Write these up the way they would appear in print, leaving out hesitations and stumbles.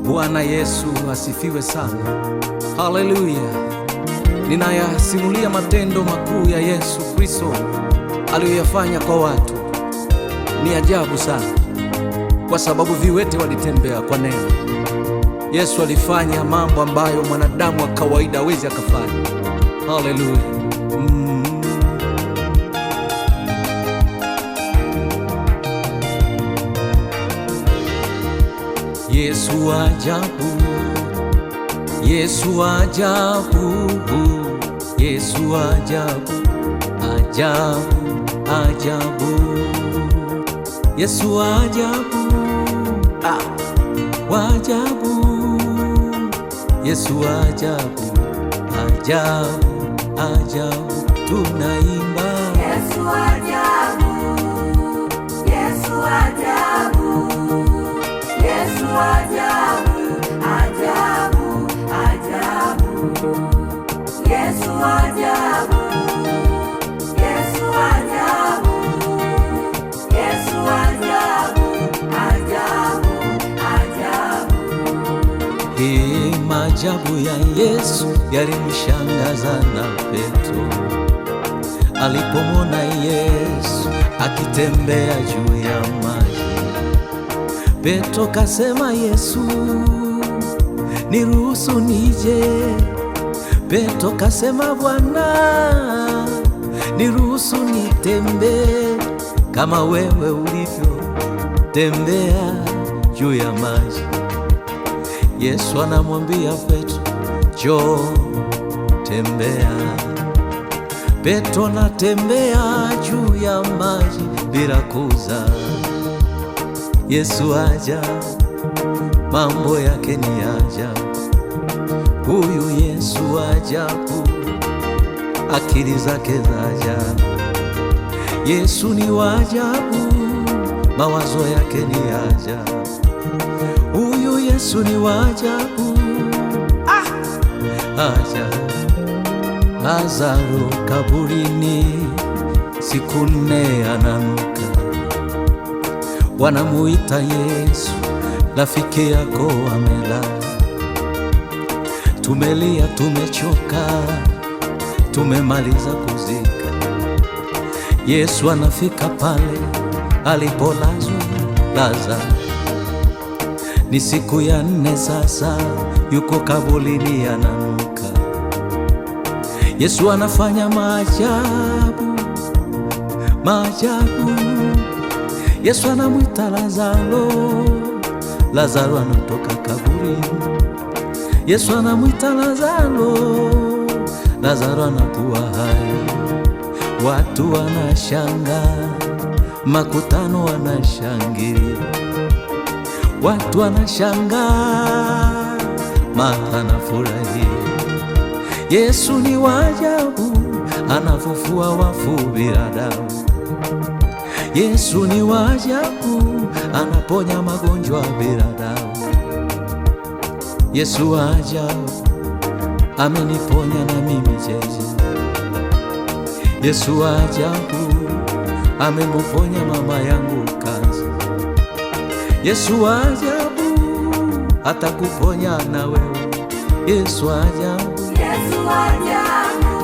Bwana Yesu asifiwe sana. Haleluya. Ninayasimulia matendo makuu ya Yesu Kristo aliyoyafanya kwa watu. Ni ajabu sana, kwa sababu viwete walitembea kwa neno. Yesu alifanya mambo ambayo mwanadamu wa kawaida hawezi akafanya. Haleluya. Yesu ajabu, Yesu ajabu, Yesu ajabu, ajabu, ajabu. Yesu ajabu, wajabu. Yesu ajabu, ajabu, ajabu. Tunaimba Yesu ajabu, Yesu ajabu, Yesu ajabu, ajabu, ajabu. Yesu ajabu, Yesu ajabu, Yesu ajabu, ajabu, ajabu. Maajabu ya Yesu yalimshangaza na Petro alipomwona Yesu akitembea juu ya maji. Petro kasema, Yesu, niruhusu nije. Petro kasema, Bwana, niruhusu nitembee kama wewe ulivyo tembea juu ya maji. Yesu anamwambia Petro, njoo tembea. Petro natembea juu ya maji bila kuzama. Yesu ajabu, mambo yake ni ajabu. Huyu Yesu ajabu, akili zake za ajabu. Yesu ni wa ajabu, mawazo yake ni ajabu. Huyu Yesu ni wa ajabu, ajabu. Lazaro kaburini, siku 4 ananuka. Wanamuita Yesu, rafiki yako amelala. Tumelia, tumechoka, tumemaliza kuzika. Yesu anafika pale alipolazwa Lazaro. Ni siku ya 4 sasa, yuko kaburini ananuka. Yesu anafanya maajabu, maajabu. Yesu anamwita Lazaro, Lazaro anatoka kaburini. Yesu anamwita Lazaro, Lazaro anakuwa hai. Watu wanashangaa, makutano wanashangilia. Watu wanashangaa, Martha anafurahia. Yesu ni wa ajabu, anafufua wafu bila damu. Yesu ni wa ajabu, anaponya magonjwa bila damu. Yesu wa ajabu, ameniponya na mimi jeje. Yesu wa ajabu, amemponya mama yangu kansa. Yesu wa ajabu, atakuponya na wewe. Yesu wa ajabu, Yesu ajabu,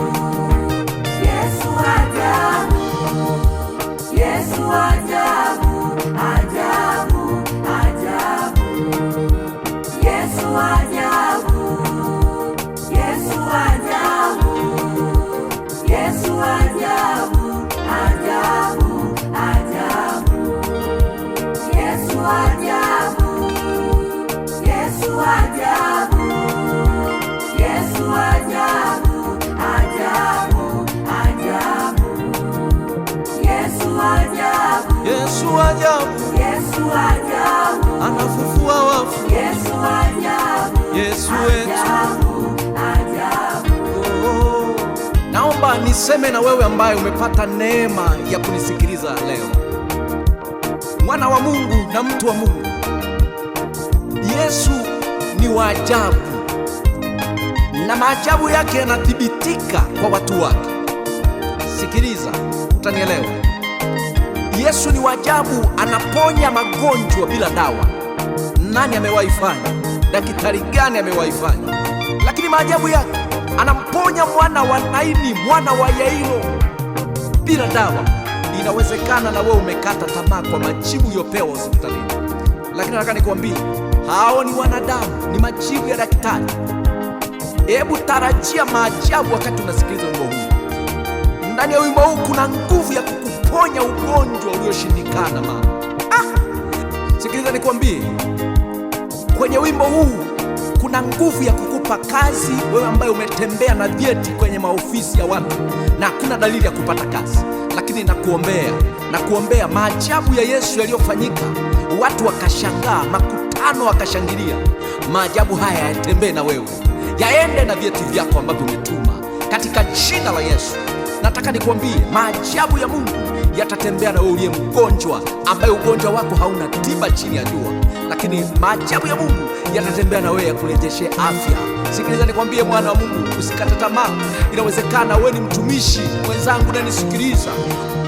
Yesu ajabu, Yesu ajabu, ajabu, ajabu. Yesu ajabu, Yesu ajabu, Yesu ajabu, ajabu, ajabu. Yesu ajabu, Yesu ajabu, Yesu ajabu, ajabu, ajabu. Yesu ajabu, Yesu ajabu, Yesu ajabu, anafufua wafu. Yesu ajabu, Yesu wetu. ajabu, ajabu. Naomba niseme na wewe ambaye umepata neema ya kunisikiliza leo, mwana wa Mungu na mtu wa Mungu, Yesu ni wa ajabu na maajabu yake yanathibitika kwa watu wake. Sikiliza, utanielewa. Yesu ni wa ajabu, anaponya magonjwa bila dawa. Nani amewahi fanya? daktari gani amewaifanya, lakini maajabu yake anamponya mwana wa Naini, mwana wa Yairo bila dawa. Inawezekana na wewe umekata tamaa kwa majibu uliyopewa hospitalini, lakini nataka nikwambie hao ni wanadamu, ni majibu ya daktari. Hebu tarajia maajabu wakati unasikiliza wimbo huu. Ndani ya wimbo huu kuna nguvu ya kukuponya ugonjwa ulioshindikana mama. Sikiliza nikwambie, kwenye wimbo huu kuna nguvu ya kukupa kazi, wewe ambaye umetembea na vyeti kwenye maofisi ya watu na hakuna dalili ya kupata kazi. Lakini nakuombea maajabu ya Yesu yaliyofanyika, watu wakashangaa, makutano wakashangilia. Maajabu haya yatembee na wewe, yaende na vyeti vyako ambavyo umetuma katika jina la Yesu. Nataka nikwambie maajabu ya Mungu yatatembea na wewe uliye mgonjwa, ambaye ugonjwa wako hauna tiba chini ya jua, lakini maajabu ya Mungu yatatembea na wewe yakurejeshe afya. Sikiliza nikwambie, mwana wa Mungu, usikate tamaa. Inawezekana wewe ni mtumishi mwenzangu unanisikiliza,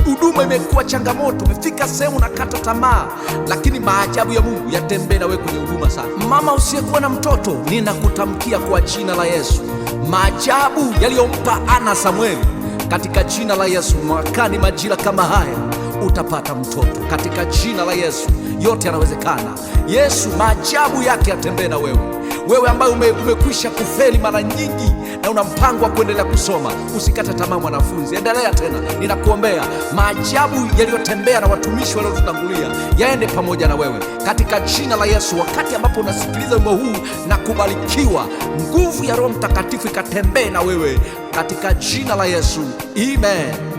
huduma imekuwa changamoto, umefika sehemu nakata tamaa, lakini maajabu ya Mungu yatembee na wewe kwenye huduma sana. Mama usiyekuwa na mtoto, ninakutamkia kwa jina la Yesu, maajabu yaliyompa Ana Samueli, katika jina la Yesu, mwakani majira kama haya utapata mtoto katika jina la Yesu. Yote yanawezekana. Yesu maajabu yake yatembee na wewe. Wewe ambaye umekwisha kufeli mara nyingi na una mpango wa kuendelea kusoma, usikate tamaa mwanafunzi, endelea tena. Ninakuombea maajabu yaliyotembea na watumishi waliotutangulia yaende pamoja na wewe katika jina la Yesu. Wakati ambapo unasikiliza wimbo huu na kubarikiwa, nguvu ya Roho Mtakatifu ikatembee na wewe katika jina la Yesu. Amen.